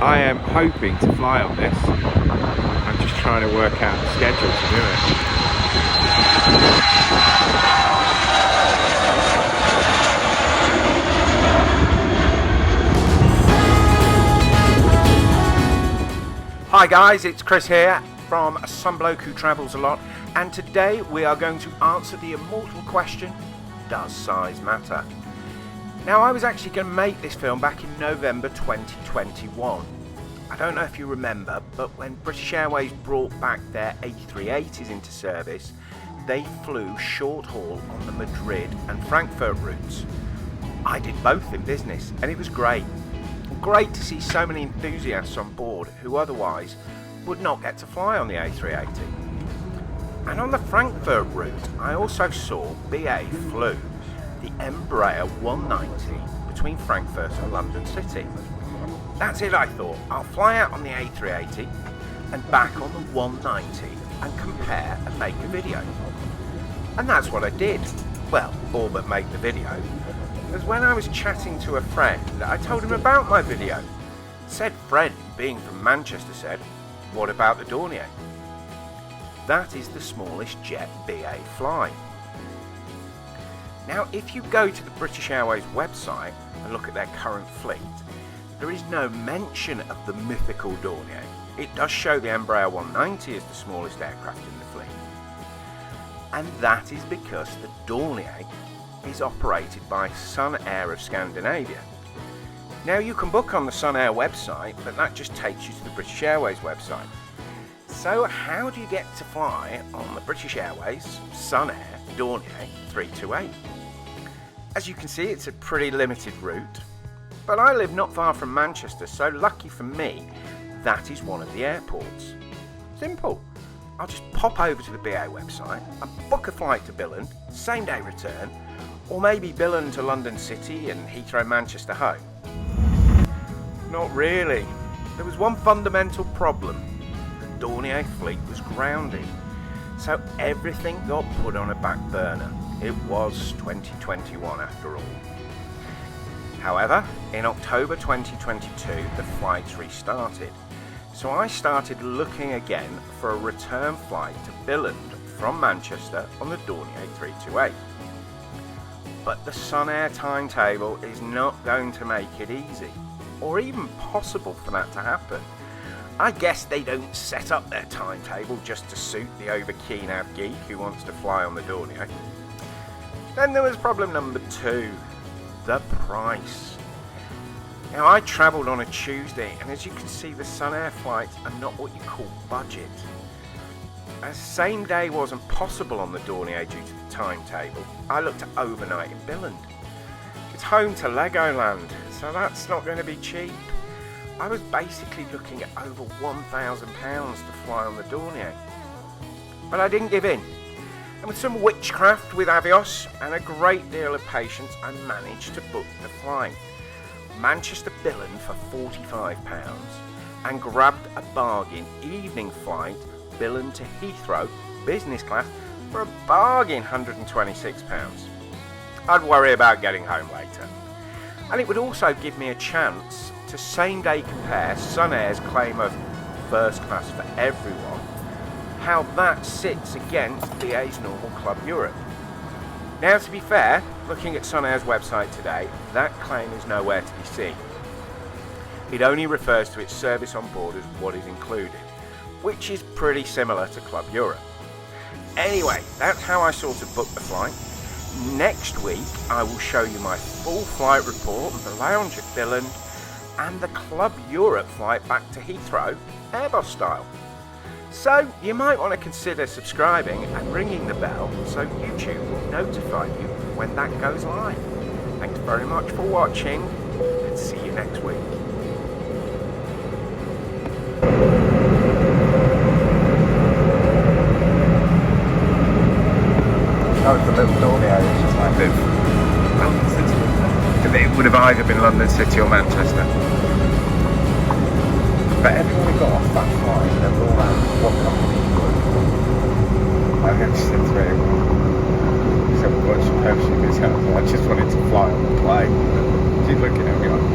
I am hoping to fly on this. I'm just trying to work out the schedule to do it. Hi guys, it's Chris here from Some Bloke Who Travels a Lot, and today we are going to answer the immortal question, does size matter? Now, I was actually going to make this film back in November 2021. I don't know if you remember, but when British Airways brought back their A380s into service, they flew short haul on the Madrid and Frankfurt routes. I did both in business, and it was great. Great to see so many enthusiasts on board who otherwise would not get to fly on the A380. And on the Frankfurt route, I also saw BA flew the Embraer 190 between Frankfurt and London City. That's it, I thought. I'll fly out on the A380 and back on the 190 and compare and make a video. And that's what I did. Well, all but make the video. Because when I was chatting to a friend, I told him about my video. Said friend, being from Manchester, said, "What about the Dornier?" That is the smallest jet BA fly. Now, if you go to the British Airways website and look at their current fleet, there is no mention of the mythical Dornier. It does show the Embraer 190 as the smallest aircraft in the fleet. And that is because the Dornier is operated by Sun Air of Scandinavia. Now, you can book on the Sun Air website, but that just takes you to the British Airways website. So how do you get to fly on the British Airways Sun Air Dornier 328? As you can see, it's a pretty limited route, but I live not far from Manchester, so lucky for me, that is one of the airports. Simple. I'll just pop over to the BA website and book a flight to Billund, same day return, or maybe Billund to London City and Heathrow Manchester home. Not really. There was one fundamental problem. The Dornier fleet was grounded, so everything got put on a back burner. It was 2021 after all. However, in October 2022, the flights restarted. So I started looking again for a return flight to Billund from Manchester on the Dornier 328. But the Sun Air timetable is not going to make it easy, or even possible for that to happen. I guess they don't set up their timetable just to suit the over-keen av geek who wants to fly on the Dornier. Then there was problem number 2, the price. Now, I travelled on a Tuesday, and as you can see, the Sun Air flights are not what you call budget. As same day wasn't possible on the Dornier due to the timetable, I looked at overnight in Billund. It's home to Legoland, so that's not going to be cheap. I was basically looking at over £1,000 to fly on the Dornier. But I didn't give in. And with some witchcraft with Avios and a great deal of patience, I managed to book the flight. Manchester Billund for £45 and grabbed a bargain evening flight Billund to Heathrow business class for a bargain £126. I'd worry about getting home later. And it would also give me a chance to same day compare Sun Air's claim of first class for everyone, how that sits against BA's normal Club Europe. Now, to be fair, looking at Sun Air's website today, that claim is nowhere to be seen. It only refers to its service on board as what is included, which is pretty similar to Club Europe. Anyway, that's how I sort of booked the flight. Next week, I will show you my full flight report, the lounge at Billund, and the Club Europe flight back to Heathrow, Airbus style. So you might want to consider subscribing and ringing the bell so YouTube will notify you when that goes live. Thanks very much for watching, and see you next week. Oh, it's a little Dornier, it's just like this. London City. It would have either been London City or Manchester. But everyone who got off that flight, they were all around what company you were. I then said to him, he said, "What's your post?" I just wanted to fly on the plane. She's looking at me like,